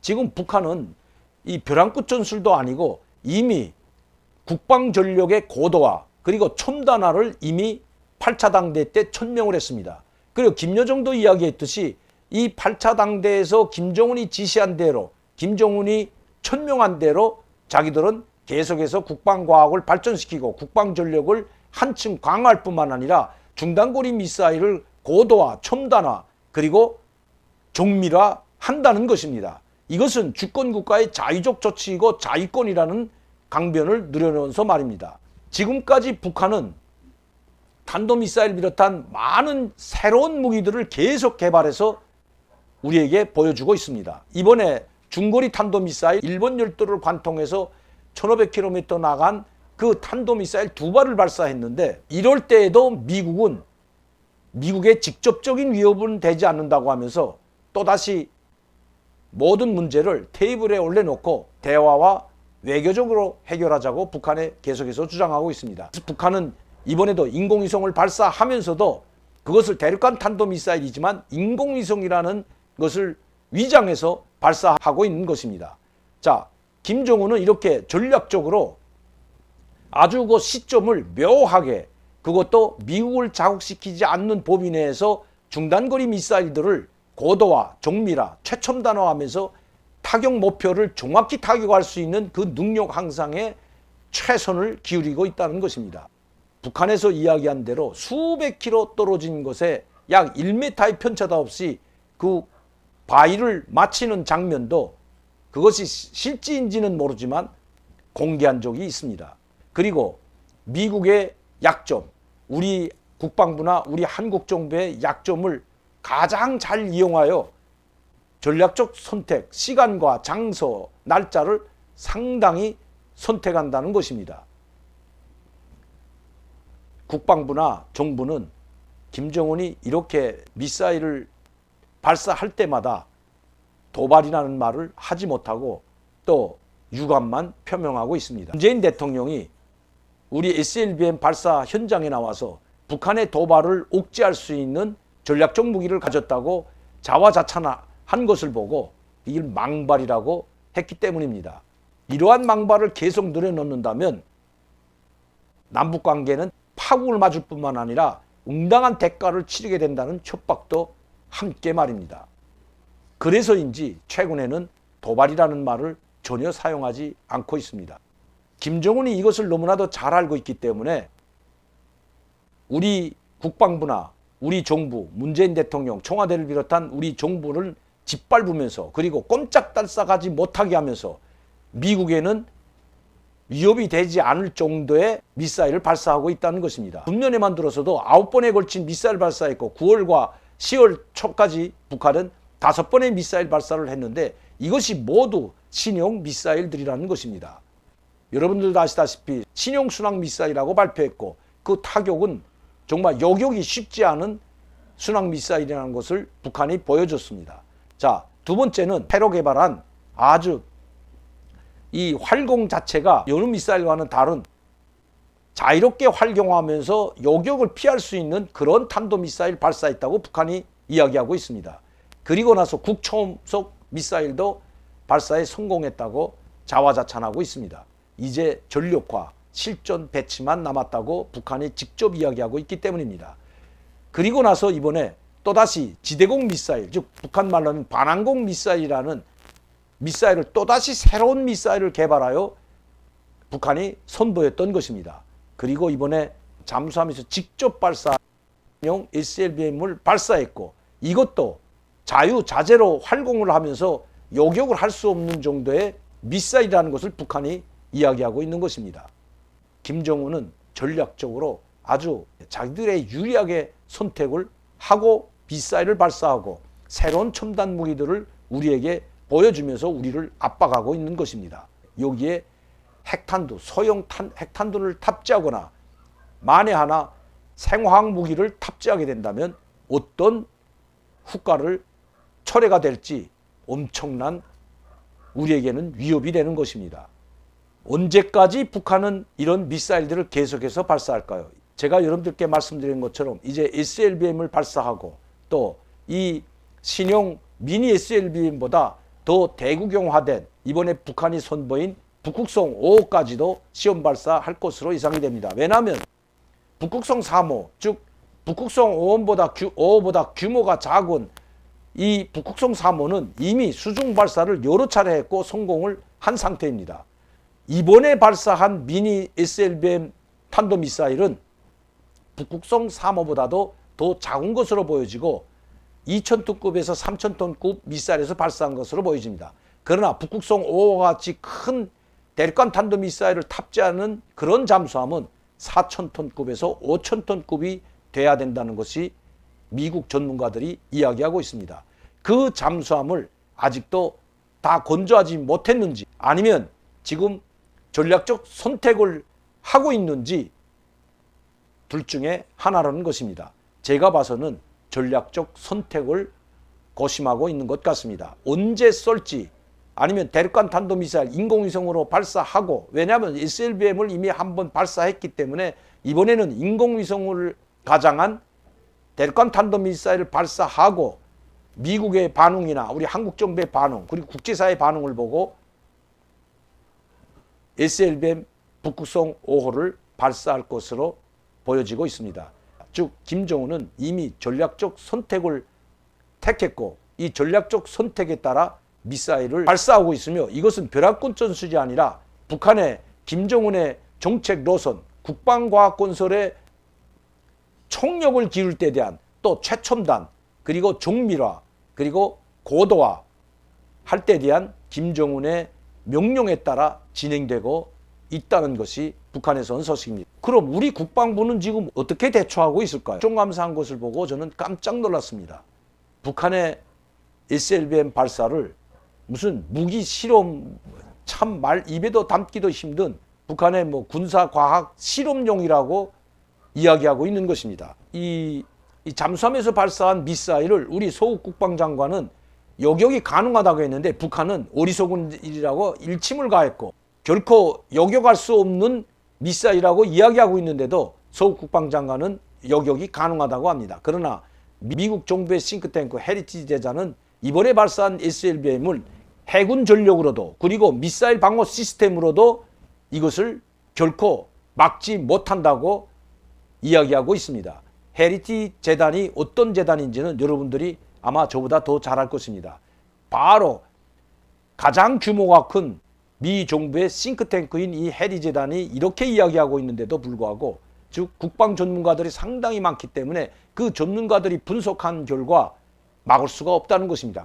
지금 북한은 이 벼랑끝 전술도 아니고 이미 국방 전력의 고도화 그리고 첨단화를 이미 8차 당대 때 천명을 했습니다. 그리고 김여정도 이야기했듯이 이 8차 당대에서 김정은이 지시한 대로, 김정은이 천명한 대로 자기들은 계속해서 국방과학을 발전시키고 국방 전력을 한층 강화할 뿐만 아니라 중단거리 미사일을 고도화, 첨단화 그리고 정밀화 한다는 것입니다. 이것은 주권국가의 자유적 조치이고 자위권이라는 강변을 누려놓으면서 말입니다. 지금까지 북한은 탄도미사일 비롯한 많은 새로운 무기들을 계속 개발해서 우리에게 보여주고 있습니다. 이번에 중거리 탄도미사일 일본 열도를 관통해서 1500km 나간 그 탄도미사일 2발을 발사했는데 이럴 때에도 미국은 미국의 직접적인 위협은 되지 않는다고 하면서 또다시 모든 문제를 테이블에 올려놓고 대화와 외교적으로 해결하자고 북한에 계속해서 주장하고 있습니다. 북한은 이번에도 인공위성을 발사하면서도 그것을 대륙간 탄도미사일이지만 인공위성이라는 것을 위장해서 발사하고 있는 것입니다. 자, 김정은은 이렇게 전략적으로 아주 그 시점을 묘하게 그것도 미국을 자극시키지 않는 범위 내에서 중단거리 미사일들을 고도화, 정밀화, 최첨단화하면서 타격 목표를 정확히 타격할 수 있는 그 능력 향상에 최선을 기울이고 있다는 것입니다. 북한에서 이야기한 대로 수백 킬로 떨어진 곳에 약 1m의 편차도 없이 그 바위를 맞히는 장면도 그것이 실지인지는 모르지만 공개한 적이 있습니다. 그리고 미국의 약점, 우리 국방부나 우리 한국 정부의 약점을 가장 잘 이용하여 전략적 선택, 시간과 장소, 날짜를 상당히 선택한다는 것입니다. 국방부나 정부는 김정은이 이렇게 미사일을 발사할 때마다 도발이라는 말을 하지 못하고 또 유감만 표명하고 있습니다. 문재인 대통령이 우리 SLBM 발사 현장에 나와서 북한의 도발을 억제할 수 있는 전략적 무기를 가졌다고 자화자찬한 것을 보고 이걸 망발이라고 했기 때문입니다. 이러한 망발을 계속 늘어놓는다면 남북관계는 파국을 맞을 뿐만 아니라 응당한 대가를 치르게 된다는 협박도 함께 말입니다. 그래서인지 최근에는 도발이라는 말을 전혀 사용하지 않고 있습니다. 김정은이 이것을 너무나도 잘 알고 있기 때문에 우리 국방부나 우리 정부, 문재인 대통령, 청와대를 비롯한 우리 정부를 짓밟으면서 그리고 꼼짝달싹하지 못하게 하면서 미국에는 위협이 되지 않을 정도의 미사일을 발사하고 있다는 것입니다. 금년에만 들어서도 9번에 걸친 미사일 발사했고 9월과 10월 초까지 북한은 5번의 미사일 발사를 했는데 이것이 모두 신형 미사일들이라는 것입니다. 여러분들도 아시다시피 신형 순항 미사일이라고 발표했고 그 타격은 정말 요격이 쉽지 않은 순항 미사일이라는 것을 북한이 보여줬습니다. 자, 두 번째는 새로 개발한 아주 이 활공 자체가 여느 미사일과는 다른 자유롭게 활용하면서 요격을 피할 수 있는 그런 탄도미사일 발사했다고 북한이 이야기하고 있습니다. 그리고 나서 국초음속 미사일도 발사에 성공했다고 자화자찬하고 있습니다. 이제 전력화, 실전 배치만 남았다고 북한이 직접 이야기하고 있기 때문입니다. 그리고 나서 이번에 또다시 지대공 미사일, 즉 북한 말로는 반항공 미사일이라는 미사일을 또다시 새로운 미사일을 개발하여 북한이 선보였던 것입니다. 그리고 이번에 잠수함에서 직접 발사용 SLBM을 발사했고 이것도 자유자재로 활공을 하면서 요격을 할 수 없는 정도의 미사일이라는 것을 북한이 이야기하고 있는 것입니다. 김정은은 전략적으로 아주 자기들의 유리하게 선택을 하고 미사일을 발사하고 새로운 첨단 무기들을 우리에게 보여주면서 우리를 압박하고 있는 것입니다. 여기에 핵탄두, 소형 핵탄두를 탑재하거나 만에 하나 생화학 무기를 탑재하게 된다면 어떤 후과를 초래가 될지 엄청난 우리에게는 위협이 되는 것입니다. 언제까지 북한은 이런 미사일들을 계속해서 발사할까요? 제가 여러분들께 말씀드린 것처럼 이제 SLBM을 발사하고 또 이 신형 미니 SLBM보다 더 대국용화된 이번에 북한이 선보인 북극성 5호까지도 시험 발사할 것으로 예상이 됩니다. 왜냐하면 북극성 3호, 즉 북극성 5호보다 규모가 작은 이 북극성 3호는 이미 수중 발사를 여러 차례 했고 성공을 한 상태입니다. 이번에 발사한 미니 SLBM 탄도미사일은 북극성 3호보다도 더 작은 것으로 보여지고 2,000톤급에서 3,000톤급 미사일에서 발사한 것으로 보여집니다. 그러나 북극성 5호와 같이 큰 대륙간 탄도미사일을 탑재하는 그런 잠수함은 4,000톤급에서 5,000톤급이 돼야 된다는 것이 미국 전문가들이 이야기하고 있습니다. 그 잠수함을 아직도 다 건조하지 못했는지 아니면 지금 전략적 선택을 하고 있는지 둘 중에 하나라는 것입니다. 제가 봐서는 전략적 선택을 고심하고 있는 것 같습니다. 언제 쏠지 아니면 대륙간 탄도미사일 인공위성으로 발사하고, 왜냐하면 SLBM을 이미 한번 발사했기 때문에 이번에는 인공위성을 가장한 대륙간 탄도미사일을 발사하고 미국의 반응이나 우리 한국 정부의 반응 그리고 국제사회의 반응을 보고 SLBM 북극성 5호를 발사할 것으로 보여지고 있습니다. 즉 김정은은 이미 전략적 선택을 택했고 이 전략적 선택에 따라 미사일을 발사하고 있으며 이것은 벼랑끝 전술이 아니라 북한의 김정은의 정책 노선, 국방과학건설의 총력을 기울 때 대한 또 최첨단 그리고 정밀화 그리고 고도화 할 때 대한 김정은의 명령에 따라 진행되고 있다는 것이 북한에서 온 소식입니다. 그럼 우리 국방부는 지금 어떻게 대처하고 있을까요? 총감사한 것을 보고 저는 깜짝 놀랐습니다. 북한의 SLBM 발사를 무슨 무기 실험, 참 말 입에도 담기도 힘든 북한의 뭐 군사과학 실험용이라고 이야기하고 있는 것입니다. 이 잠수함에서 발사한 미사일을 우리 소국 국방장관은 요격이 가능하다고 했는데 북한은 어리석은 일이라고 일침을 가했고 결코 요격할 수 없는 미사일이라고 이야기하고 있는데도 소국 국방장관은 요격이 가능하다고 합니다. 그러나 미국 정부의 싱크탱크 헤리티지 대자는 이번에 발사한 SLBM을 해군 전력으로도 그리고 미사일 방어 시스템으로도 이것을 결코 막지 못한다고 이야기하고 있습니다. 헤리티 재단이 어떤 재단인지는 여러분들이 아마 저보다 더 잘 알 것입니다. 바로 가장 규모가 큰 미 정부의 싱크탱크인 이 헤리 재단이 이렇게 이야기하고 있는데도 불구하고 즉 국방 전문가들이 상당히 많기 때문에 그 전문가들이 분석한 결과 막을 수가 없다는 것입니다.